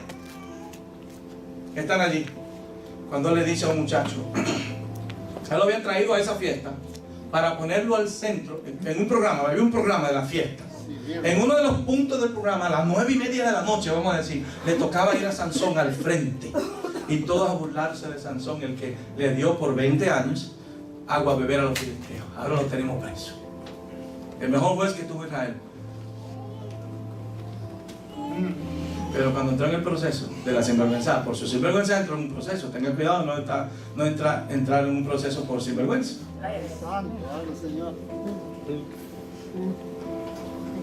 Están allí. Cuando él le dice a un muchacho, él lo habían traído a esa fiesta para ponerlo al centro, en un programa, había un programa de la fiesta. En uno de los puntos del programa, a las 9:30 de la noche, vamos a decir, le tocaba ir a Sansón al frente. Y todos a burlarse de Sansón, el que le dio por 20 años agua a beber a los filisteos. Ahora lo tenemos preso. El mejor juez que tuvo Israel. Pero cuando entró en el proceso de la sinvergüenza, por su sinvergüenza entró en un proceso. Tenga cuidado, no entrar en un proceso por sinvergüenza. Santo, hágale, Señor.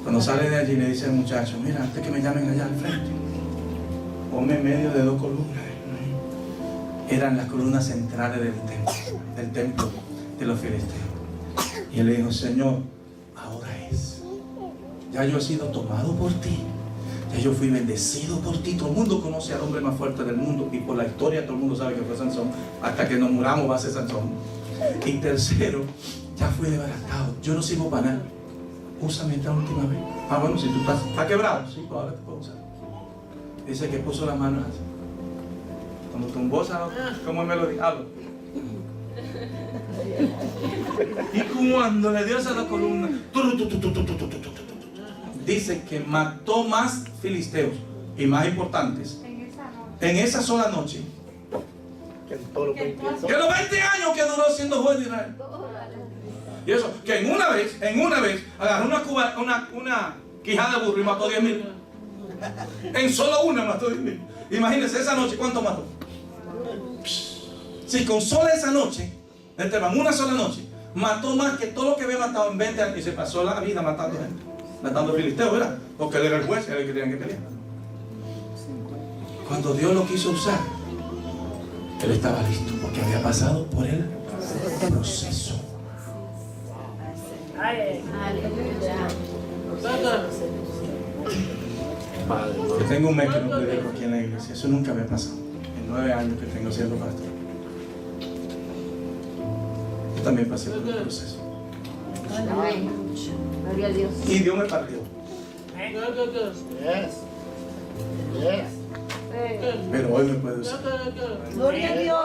Cuando sale de allí le dice al muchacho, mira, antes que me llamen allá al frente, ponme en medio de 2 columnas. Eran las columnas centrales del templo de los filisteos. Y él le dijo, Señor, ahora es. Ya yo he sido tomado por ti. Ya yo fui bendecido por ti. Todo el mundo conoce al hombre más fuerte del mundo. Y por la historia todo el mundo sabe que fue Sansón. Hasta que nos muramos va a ser Sansón. Y tercero, ya fui desbaratado. Yo no sirvo para nada. Úsame esta última vez. Ah, bueno, si tú estás quebrado, sí, pues ahora te puedo usar. Dice que puso las manos así. Cuando tumbó, ¿sabes cómo me lo dijo? Y cuando le dio esas 2 columnas, dice que mató más filisteos y más importantes en esa sola noche que los 20 años que duró siendo juez de Israel. Y eso, que en una vez agarró una quijada de burro y mató 10,000. En solo una mató 10,000. Imagínense esa noche, ¿cuánto mató? Si con sola esa noche, una sola noche, mató más que todo lo que había matado en 20 años y se pasó la vida matando gente, matando filisteos, ¿verdad? Porque él era el juez, era el que tenían que pelear. Cuando Dios lo quiso usar, él estaba listo porque había pasado por el proceso. Yo tengo un mes que no predico aquí en la iglesia. Eso nunca me ha pasado. En 9 años que tengo siendo pastor. Yo también pasé por el proceso. Gloria a Dios. Y Dios me partió. Yes. Yes. Pero hoy me puede usar. Gloria a Dios.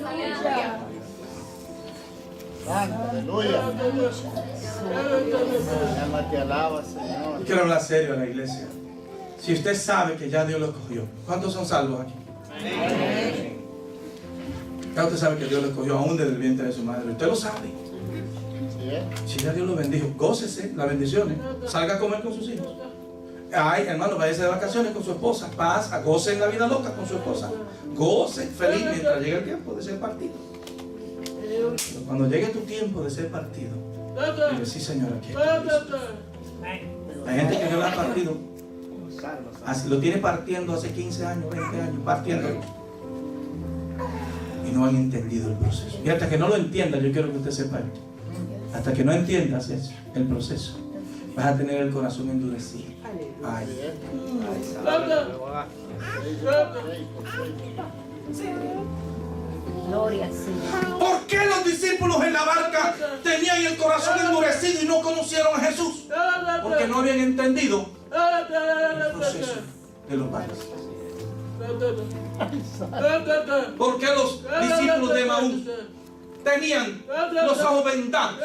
Aleluya. Santo, aleluya. Mi alma te alaba, Señor. Yo quiero hablar serio a la iglesia. Si usted sabe que ya Dios lo escogió, ¿cuántos son salvos aquí? Ya usted sabe que Dios lo escogió aún desde el vientre de su madre. Usted lo sabe. Si ya Dios lo bendijo, gócese las bendiciones. Salga a comer con sus hijos. Ay, hermano, váyase de vacaciones con su esposa. Paz, goce en la vida loca con su esposa. Goce feliz mientras llegue el tiempo de ser partido. Pero cuando llegue tu tiempo de ser partido, dile, sí, Señor, aquí estoy. Hay gente que no lo ha partido. Así, lo tiene partiendo hace 15 años, 20 años, partiendo. Y no han entendido el proceso. Y hasta que no lo entienda, yo quiero que usted sepa esto. Hasta que no entiendas eso, el proceso, vas a tener el corazón endurecido. Ay. Gloria al Señor. ¿Por qué los discípulos en la barca tenían el corazón endurecido y no conocieron a Jesús? Porque no habían entendido el proceso de los padres. ¿Por qué los discípulos de Emaús tenían los ojos vendados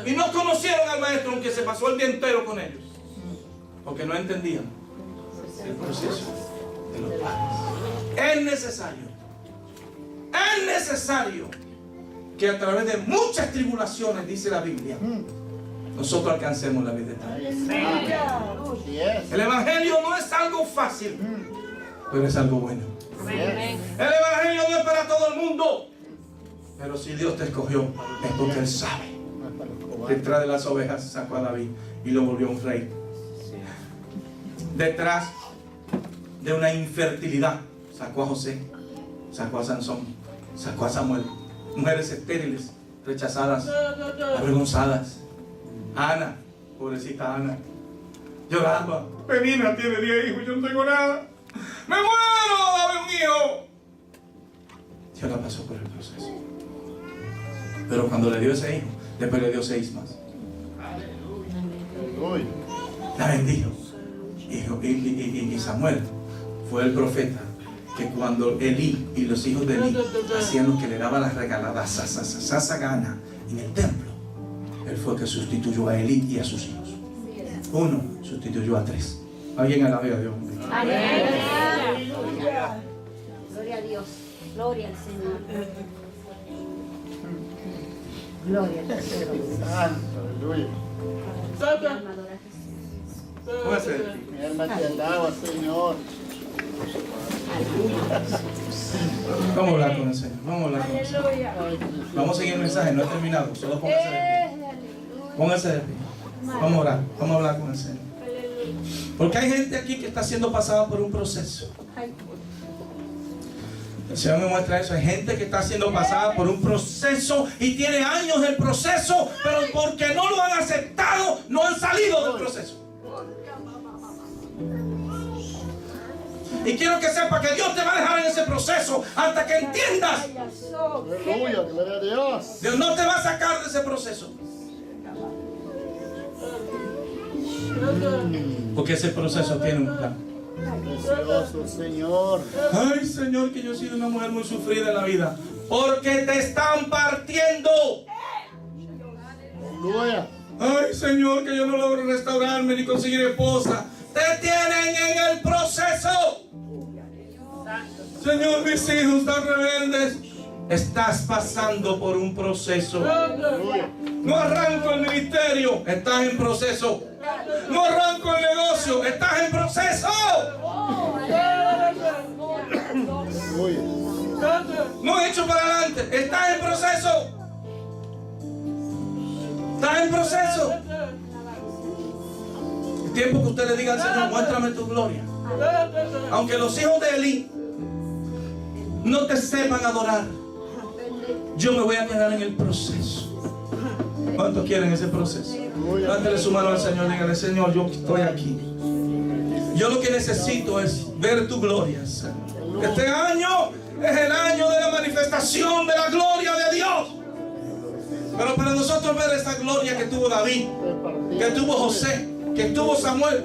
y no conocieron al maestro aunque se pasó el día entero con ellos? Porque no entendían el proceso de los padres. Es necesario que a través de muchas tribulaciones, dice la Biblia, nosotros alcancemos la vida eterna. El evangelio no es algo fácil, pero es algo bueno. El evangelio no es para todo el mundo, pero si Dios te escogió es porque Él sabe. Detrás de las ovejas sacó a David y lo volvió un rey. Detrás de una infertilidad sacó a José, sacó a Sansón, sacó a Samuel. Mujeres estériles, rechazadas, avergonzadas. Ana, pobrecita Ana, Lloraba. Penina tiene 10 hijos, yo no tengo nada. ¡Me muero! ¡Dame un hijo! Dios la pasó por el proceso. Pero cuando le dio ese hijo, después le dio 6 más. Aleluya. La bendijo. Y Samuel fue el profeta que cuando Elí y los hijos de Elí hacían lo que le daba las regaladas, sasa gana en el templo, él fue el que sustituyó a Elí y a sus hijos. 1 sustituyó a 3. Alguien alabe a Dios. Aleluya. Gloria a Dios. Gloria al Señor. Gloria al Señor. Santo, aleluya. Mi alma adora a Jesús. Póngase. Mi alma te alaba, Señor. Vamos a hablar con el Señor. Vamos a hablar con el Señor. Vamos a seguir el mensaje, no he terminado. Solo póngase de pie. Póngase de pie. Vamos a orar. Vamos a hablar con el Señor. Porque hay gente aquí que está siendo pasada por un proceso. El Señor me muestra eso. Hay gente que está siendo pasada por un proceso y tiene años del proceso, pero porque no lo han aceptado, no han salido del proceso. Y quiero que sepa que Dios te va a dejar en ese proceso hasta que entiendas. Aleluya, gloria a Dios. Dios no te va a sacar de ese proceso. Porque ese proceso tiene un plan. Precioso Señor. Ay, Señor, que yo he sido una mujer muy sufrida en la vida. Porque te están partiendo. Aleluya. Ay, Señor, que yo no logro restaurarme ni conseguir esposa. Te tienen en el proceso. Señor, mis hijos están rebeldes. Estás pasando por un proceso. Aleluya. No arranco el ministerio, estás en proceso. No arranco el negocio, estás en proceso. Aleluya. No he hecho para adelante, estás en proceso. Estás en proceso. El tiempo que usted le diga al Señor, muéstrame tu gloria. Aunque los hijos de Elí no te sepan adorar, yo me voy a quedar en el proceso. ¿Cuántos quieren ese proceso? Levántele su mano al Señor, dígale: Señor, yo estoy aquí. Yo lo que necesito es ver tu gloria, Señor. Este año es el año de la manifestación de la gloria de Dios. Pero para nosotros ver esa gloria que tuvo David, que tuvo José, que tuvo Samuel,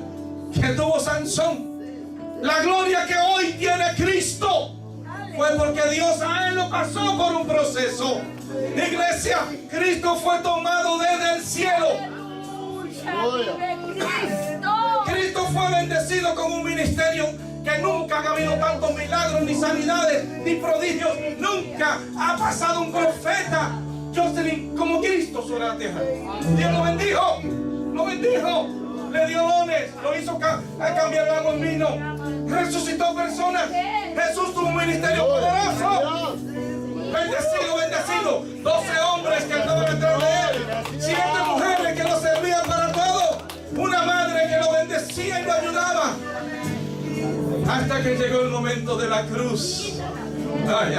que tuvo Sansón, la gloria que hoy tiene Cristo, fue porque Dios a él lo pasó por un proceso. Iglesia, Cristo fue tomado desde el cielo. Cristo fue bendecido con un ministerio que nunca ha habido tantos milagros, ni sanidades, ni prodigios. Nunca ha pasado un profeta, Jocelyn, como Cristo sobre la tierra. Dios lo bendijo, le dio dones, lo hizo cambiar el agua en vino, resucitó personas. Jesús tuvo un ministerio poderoso. Bendecido. 12 hombres que andaban detrás de él, 7 mujeres que lo servían para todo, una madre que lo bendecía y lo ayudaba, hasta que llegó el momento de la cruz. Ay.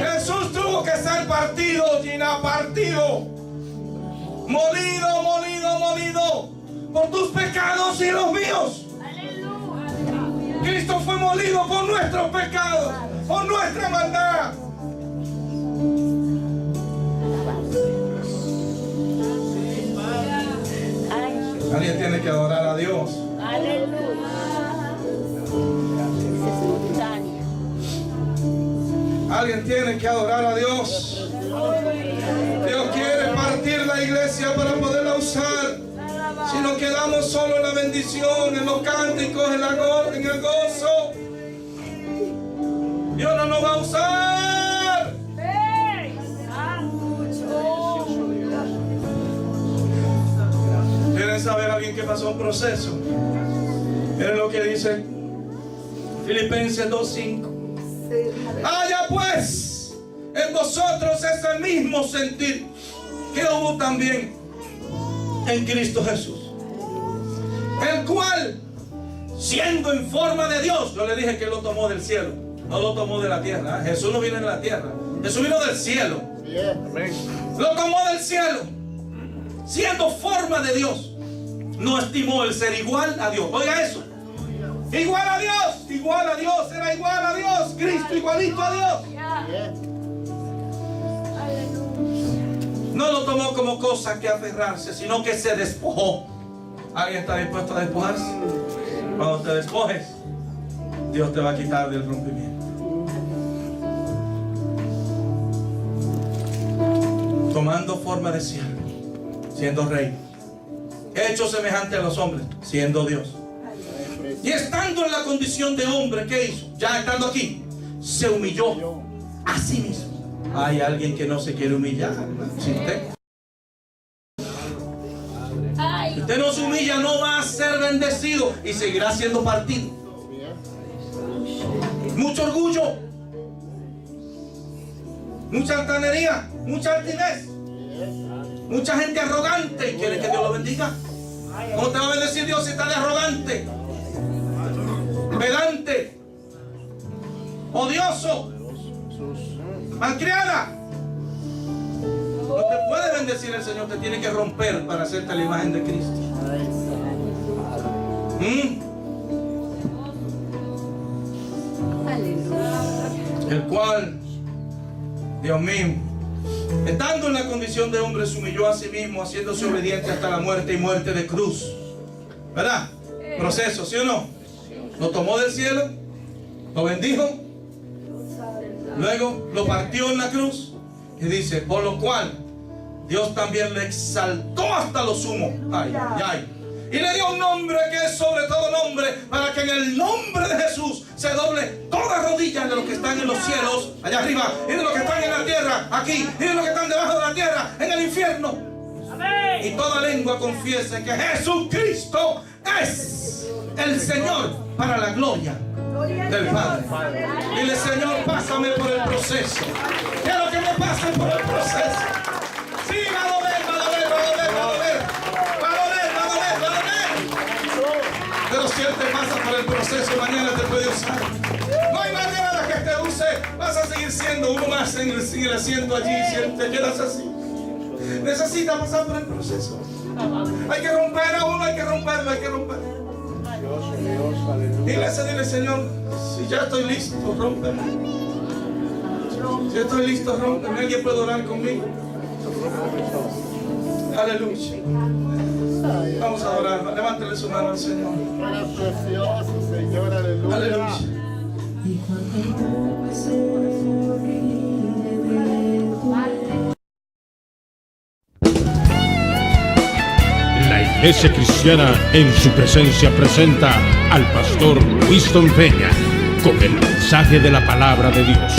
Jesús tuvo que ser partido, Gina, partido, molido por tus pecados y los míos. Cristo fue molido por nuestros pecados, por nuestra maldad. Alguien tiene que adorar a Dios. Alguien tiene que adorar a Dios. Dios quiere partir la iglesia para poderla usar. Si nos quedamos solo en la bendición, en los cánticos, en el gozo, Dios no nos va a usar. ¿Quieren saber a alguien que pasó un proceso? Miren lo que dice Filipenses 2:5. Haya pues en vosotros ese mismo sentir que hubo también en Cristo Jesús, el cual, siendo en forma de Dios, yo le dije que lo tomó del cielo, no lo tomó de la tierra. Jesús no vino de la tierra, Jesús vino del cielo. Bien. Lo tomó del cielo, siendo forma de Dios, no estimó el ser igual a Dios. Oiga eso. Igual a Dios, era igual a Dios, Cristo igualito a Dios. No lo tomó como cosa que aferrarse, sino que se despojó. ¿Alguien está dispuesto a despojarse? Cuando te despojes, Dios te va a quitar del rompimiento. Tomando forma de siervo, siendo rey, hecho semejante a los hombres, siendo Dios. Y estando en la condición de hombre, ¿qué hizo? Ya estando aquí, se humilló a sí mismo. Hay alguien que no se quiere humillar. Si usted no se humilla, no va a ser bendecido y seguirá siendo partido. Mucho orgullo, mucha altanería, mucha altivez, mucha gente arrogante. ¿Quiere que Dios lo bendiga? ¿Cómo te va a bendecir Dios si está de arrogante, pedante, odioso, malcriada? No te puede bendecir el Señor, te tiene que romper para hacerte la imagen de Cristo. El cual, Dios mío, estando en la condición de hombre, se humilló a sí mismo, haciéndose obediente hasta la muerte y muerte de cruz. ¿Verdad? Proceso, ¿sí o no? Lo tomó del cielo, lo bendijo, luego lo partió en la cruz y dice, por lo cual Dios también le exaltó hasta lo sumo. Ay, ay, ay. Y le dio un nombre que es sobre todo nombre, para que en el nombre de Jesús se doble toda rodilla de los que están en los cielos, allá arriba, y de los que están en la tierra, aquí, y de los que están debajo de la tierra, en el infierno. Amén. Y toda lengua confiese que Jesucristo es el Señor, para la gloria del Padre. Dile, Señor, pásame por el proceso. Quiero que me pasen por el proceso. Sí, va a doler, va a doler, va a doler, va a doler. Pero si Él te pasa por el proceso, mañana te puede usar. No hay manera de que te use. Vas a seguir siendo uno más en el asiento allí si te quedas así. Necesita pasar por el proceso. Hay que romper a uno, hay que romperlo, hay que romperlo. Dile, Señor, si ya estoy listo, rómpeme. Si estoy listo, rómpeme. ¿Alguien puede orar conmigo? Aleluya. Vamos a orar. Levántale su mano al Señor. Precioso, Señor, aleluya. Aleluya. La Iglesia Cristiana en su presencia presenta al pastor Winston Peña con el mensaje de la palabra de Dios.